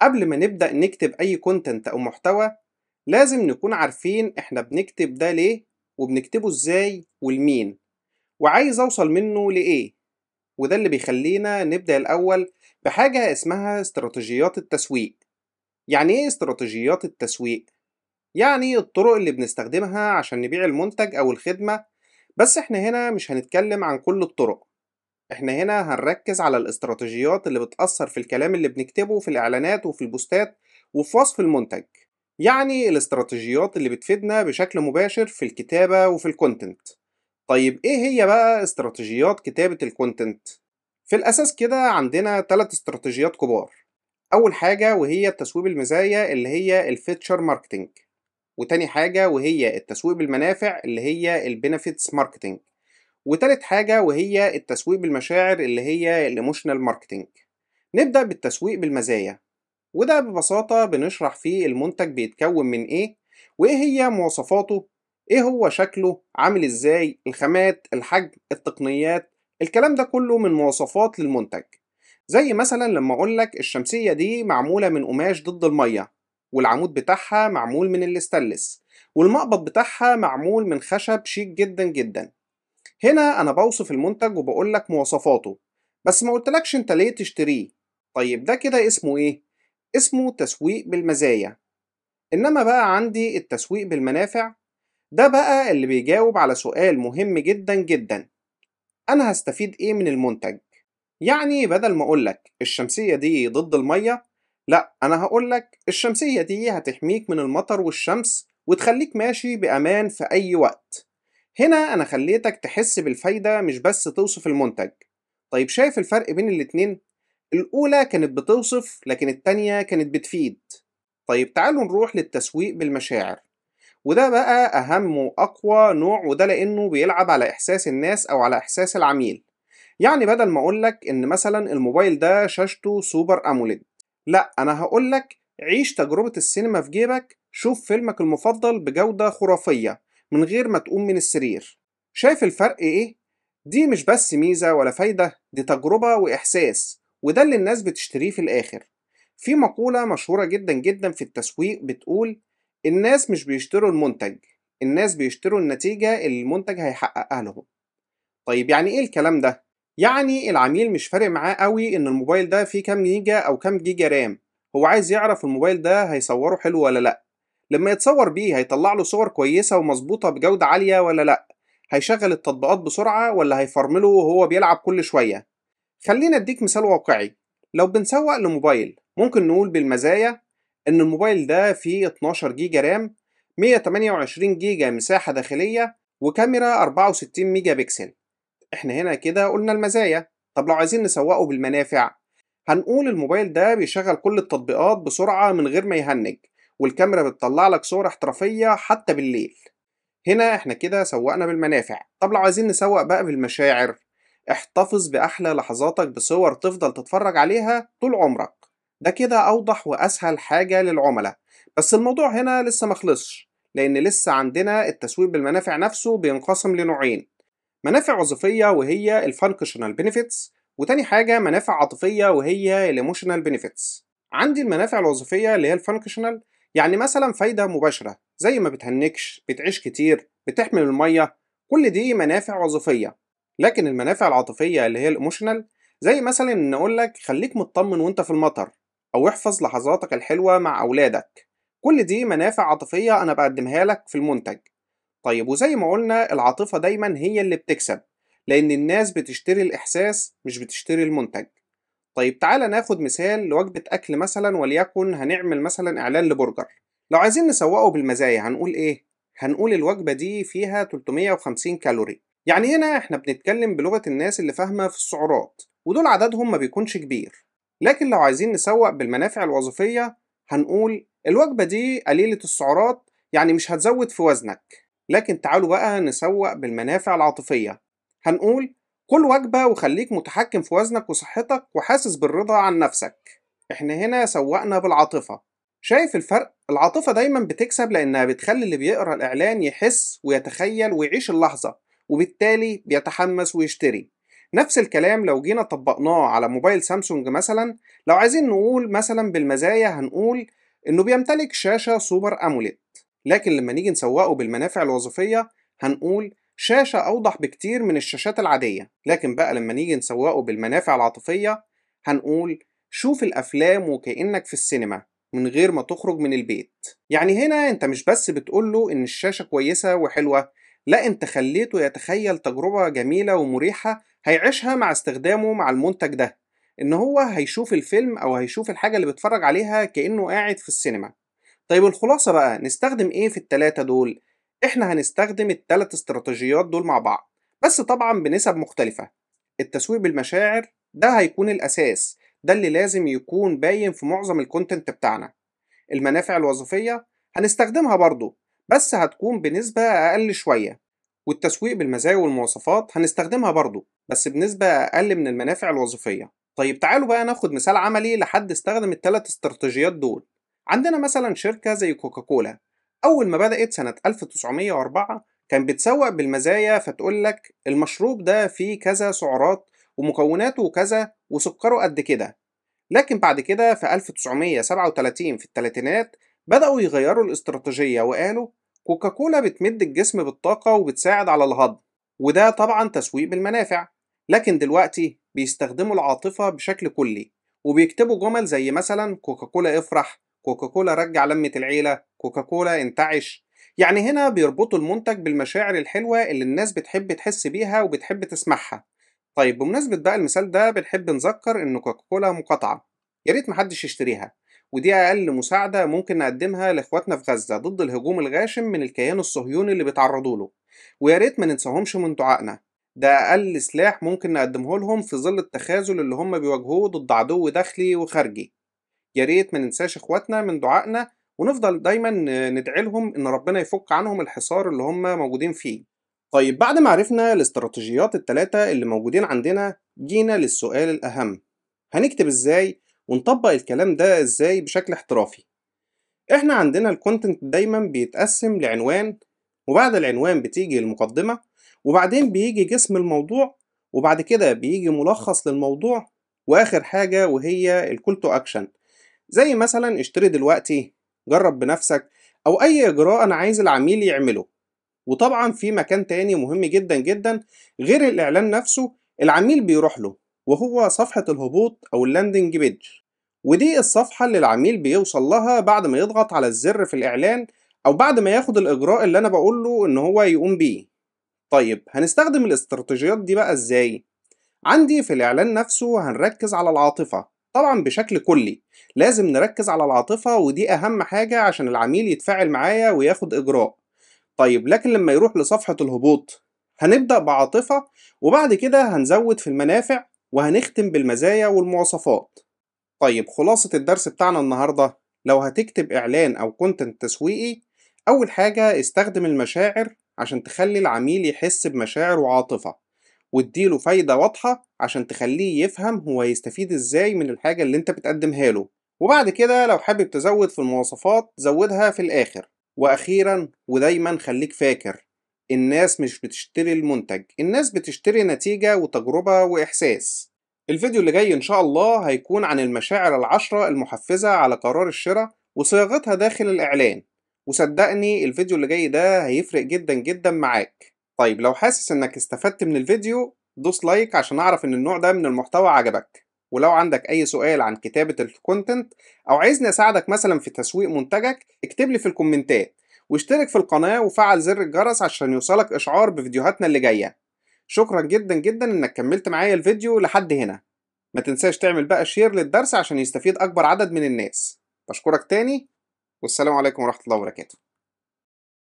قبل ما نبدأ نكتب أي كونتنت أو محتوى، لازم نكون عارفين إحنا بنكتب ده ليه وبنكتبه إزاي ولمين وعايز أوصل منه لإيه. وده اللي بيخلينا نبدأ الأول بحاجة اسمها استراتيجيات التسويق. يعني إيه استراتيجيات التسويق؟ يعني الطرق اللي بنستخدمها عشان نبيع المنتج أو الخدمة. بس إحنا هنا مش هنتكلم عن كل الطرق، إحنا هنا هنركز على الاستراتيجيات اللي بتأثر في الكلام اللي بنكتبه في الإعلانات وفي البوستات وفي وصف المنتج. يعني الاستراتيجيات اللي بتفيدنا بشكل مباشر في الكتابة وفي الكونتنت. طيب إيه هي بقى استراتيجيات كتابة الكونتنت؟ في الأساس كده عندنا 3 استراتيجيات كبار. أول حاجة وهي التسويق بالمزايا اللي هي الفيتشر ماركتينج، وتاني حاجة وهي التسويق بالمنافع اللي هي البينافيتس ماركتينج، وتالت حاجة وهي التسويق بالمشاعر اللي هي الايموشنال ماركتينج. نبدأ بالتسويق بالمزايا، وده ببساطة بنشرح فيه المنتج بيتكون من ايه، وايه هي مواصفاته، ايه هو شكله عامل ازاي، الخامات، الحجم، التقنيات. الكلام ده كله من مواصفات للمنتج. زي مثلا لما اقولك الشمسية دي معمولة من قماش ضد المية، والعمود بتاعها معمول من الاستانلس، والمقبض بتاعها معمول من خشب شيك جدا جدا. هنا أنا بوصف المنتج وبقولك مواصفاته، بس ما قلتلكش أنت ليه تشتريه. طيب ده كده اسمه إيه؟ اسمه تسويق بالمزايا. إنما بقى عندي التسويق بالمنافع، ده بقى اللي بيجاوب على سؤال مهم جدا جدا: أنا هستفيد إيه من المنتج؟ يعني بدل ما أقولك الشمسية دي ضد المية، لأ، أنا هقولك الشمسية دي هتحميك من المطر والشمس وتخليك ماشي بأمان في أي وقت. هنا أنا خليتك تحس بالفايدة مش بس توصف المنتج. طيب شايف الفرق بين الاتنين؟ الأولى كانت بتوصف لكن التانية كانت بتفيد. طيب تعالوا نروح للتسويق بالمشاعر، وده بقى أهم وأقوى نوع، وده لأنه بيلعب على إحساس الناس أو على إحساس العميل. يعني بدل ما أقولك إن مثلا الموبايل ده شاشته سوبر أموليد، لأ، أنا هقولك عيش تجربة السينما في جيبك، شوف فيلمك المفضل بجودة خرافية من غير ما تقوم من السرير. شايف الفرق إيه؟ دي مش بس ميزة ولا فايدة، دي تجربة وإحساس، وده اللي الناس بتشتريه في الآخر. في مقولة مشهورة جدا جدا في التسويق بتقول: الناس مش بيشتروا المنتج، الناس بيشتروا النتيجة اللي المنتج هيحققها لهم. طيب يعني إيه الكلام ده؟ يعني العميل مش فارق معاه قوي إن الموبايل ده فيه كام جيجا أو كام جيجا رام، هو عايز يعرف الموبايل ده هيصوره حلو ولا لأ، لما يتصور بيه هيطلع له صور كويسة ومظبوطة بجودة عالية ولا لأ، هيشغل التطبيقات بسرعة ولا هيفرمله وهو بيلعب كل شوية. خلينا أديك مثال واقعي. لو بنسوق لموبايل ممكن نقول بالمزايا إن الموبايل ده فيه 12 جيجا رام، 128 جيجا مساحة داخلية، وكاميرا 64 ميجا بكسل. احنا هنا كده قلنا المزايا. طب لو عايزين نسوقه بالمنافع، هنقول الموبايل ده بيشغل كل التطبيقات بسرعة من غير ما يهنج، والكاميرا بتطلع لك صور احترافية حتى بالليل. هنا احنا كده سوقنا بالمنافع. طب لو عايزين نسوق بقى بالمشاعر، احتفظ بأحلى لحظاتك بصور تفضل تتفرج عليها طول عمرك. ده كده أوضح وأسهل حاجة للعملاء. بس الموضوع هنا لسه مخلصش، لأن لسه عندنا التسويق بالمنافع نفسه بينقسم لنوعين: منافع وظيفية وهي الفانكشنال بنفيتس، وتاني حاجة منافع عاطفية وهي الايموشنال بنفيتس. عندي المنافع الوظيفية اللي هي الفانكشنال، يعني مثلا فايدة مباشرة زي ما بتهنكش، بتعيش كتير، بتحمل المية، كل دي منافع وظيفية. لكن المنافع العاطفية اللي هي الايموشنال، زي مثلا ان اقولك خليك مطمن وانت في المطر، او احفظ لحظاتك الحلوة مع اولادك. كل دي منافع عاطفية انا بقدمها لك في المنتج. طيب وزي ما قلنا العاطفة دايما هي اللي بتكسب، لأن الناس بتشتري الإحساس مش بتشتري المنتج. طيب تعالى ناخد مثال لوجبة أكل مثلا، وليكن هنعمل مثلا إعلان لبرجر. لو عايزين نسوقه بالمزايا هنقول إيه؟ هنقول الوجبة دي فيها 350 كالوري. يعني هنا إحنا بنتكلم بلغة الناس اللي فاهمة في السعرات، ودول عددهم ما بيكونش كبير. لكن لو عايزين نسوق بالمنافع الوظيفية هنقول الوجبة دي قليلة السعرات، يعني مش هتزود في وزنك. لكن تعالوا بقى نسوق بالمنافع العاطفية، هنقول كل وجبة وخليك متحكم في وزنك وصحتك وحاسس بالرضا عن نفسك. احنا هنا سوقنا بالعاطفة. شايف الفرق؟ العاطفة دايما بتكسب لأنها بتخلي اللي بيقرأ الإعلان يحس ويتخيل ويعيش اللحظة، وبالتالي بيتحمس ويشتري. نفس الكلام لو جينا طبقناه على موبايل سامسونج مثلا، لو عايزين نقول مثلا بالمزايا هنقول إنه بيمتلك شاشة سوبر أموليد، لكن لما نيجي نسوقه بالمنافع الوظيفية هنقول شاشة أوضح بكتير من الشاشات العادية. لكن بقى لما نيجي نسوقه بالمنافع العاطفية هنقول شوف الأفلام وكأنك في السينما من غير ما تخرج من البيت. يعني هنا انت مش بس بتقوله ان الشاشة كويسة وحلوة، لا انت خليته يتخيل تجربة جميلة ومريحة هيعيشها مع استخدامه مع المنتج ده، ان هو هيشوف الفيلم او هيشوف الحاجة اللي بيتفرج عليها كأنه قاعد في السينما. طيب الخلاصة بقى نستخدم ايه في التلاتة دول؟ احنا هنستخدم التلات استراتيجيات دول مع بعض، بس طبعا بنسب مختلفة. التسويق بالمشاعر ده هيكون الأساس، ده اللي لازم يكون باين في معظم الكونتنت بتاعنا. المنافع الوظيفية هنستخدمها برضو، بس هتكون بنسبة أقل شوية. والتسويق بالمزايا والمواصفات هنستخدمها برضو، بس بنسبة أقل من المنافع الوظيفية. طيب تعالوا بقى ناخد مثال عملي لحد استخدم الثلاث استراتيجيات دول. عندنا مثلا شركة زي كوكاكولا، أول ما بدأت سنة 1904 كان بتسوق بالمزايا، فتقول لك المشروب ده فيه كذا سعرات ومكوناته كذا وسكره قد كده. لكن بعد كده في 1937 في الثلاثينات بدأوا يغيروا الاستراتيجية وقالوا كوكاكولا بتمد الجسم بالطاقة وبتساعد على الهضم، وده طبعا تسويق بالمنافع. لكن دلوقتي بيستخدموا العاطفة بشكل كلي، وبيكتبوا جمل زي مثلا كوكاكولا افرح، كوكاكولا رجع لمة العيلة، كوكاكولا انتعش. يعني هنا بيربطوا المنتج بالمشاعر الحلوة اللي الناس بتحب تحس بيها وبتحب تسمعها. طيب بمناسبة بقى المثال ده بنحب نذكر إن كوكاكولا مقاطعة، يا ريت محدش يشتريها، ودي أقل مساعدة ممكن نقدمها لإخواتنا في غزة ضد الهجوم الغاشم من الكيان الصهيوني اللي بيتعرضوا له. ويا ريت ما ننساهمش من دعائنا، ده أقل سلاح ممكن نقدمه لهم في ظل التخاذل اللي هم بيواجهوه ضد عدو داخلي وخارجي. يا ريت ما ننساش إخواتنا من دعائنا، ونفضل دايما ندعي لهم إن ربنا يفك عنهم الحصار اللي هم موجودين فيه. طيب بعد ما عرفنا الاستراتيجيات التلاتة اللي موجودين عندنا، جينا للسؤال الأهم: هنكتب ازاي ونطبق الكلام ده ازاي بشكل احترافي؟ احنا عندنا الكونتنت دايما بيتقسم لعنوان، وبعد العنوان بتيجي المقدمة، وبعدين بيجي جسم الموضوع، وبعد كده بيجي ملخص للموضوع، واخر حاجة وهي الكول تو اكشن، زي مثلا اشتري دلوقتي، جرب بنفسك، او اي اجراء انا عايز العميل يعمله. وطبعا في مكان تاني مهم جدا جدا غير الإعلان نفسه العميل بيروح له، وهو صفحة الهبوط أو اللاندنج بيج. ودي الصفحة اللي العميل بيوصل لها بعد ما يضغط على الزر في الإعلان، أو بعد ما ياخد الإجراء اللي أنا بقوله إن هو يقوم بيه. طيب هنستخدم الاستراتيجيات دي بقى إزاي؟ عندي في الإعلان نفسه هنركز على العاطفة طبعا بشكل كلي، لازم نركز على العاطفة ودي أهم حاجة عشان العميل يتفاعل معايا وياخد إجراء. طيب لكن لما يروح لصفحة الهبوط هنبدأ بعاطفة، وبعد كده هنزود في المنافع، وهنختم بالمزايا والمواصفات. طيب خلاصة الدرس بتاعنا النهاردة: لو هتكتب إعلان أو كونتنت تسويقي، أول حاجة استخدم المشاعر عشان تخلي العميل يحس بمشاعر وعاطفة، واديله فايدة واضحة عشان تخليه يفهم هو يستفيد ازاي من الحاجة اللي انت بتقدمها له. وبعد كده لو حابب تزود في المواصفات زودها في الآخر. وأخيرا ودايما خليك فاكر، الناس مش بتشتري المنتج، الناس بتشتري نتيجة وتجربة وإحساس. الفيديو اللي جاي إن شاء الله هيكون عن المشاعر العشرة المحفزة على قرار الشراء وصياغتها داخل الإعلان، وصدقني الفيديو اللي جاي ده هيفرق جدا جدا معاك. طيب لو حاسس إنك استفدت من الفيديو دوس لايك عشان أعرف إن النوع ده من المحتوى عجبك. ولو عندك أي سؤال عن كتابة الكونتنت، أو عايزني أساعدك مثلا في تسويق منتجك، اكتب لي في الكومنتات، واشترك في القناة وفعل زر الجرس عشان يوصلك إشعار بفيديوهاتنا اللي جاية. شكرا جدا جدا إنك كملت معايا الفيديو لحد هنا. ما تنساش تعمل بقى شير للدرس عشان يستفيد أكبر عدد من الناس. بشكرك تاني، والسلام عليكم ورحمة الله وبركاته.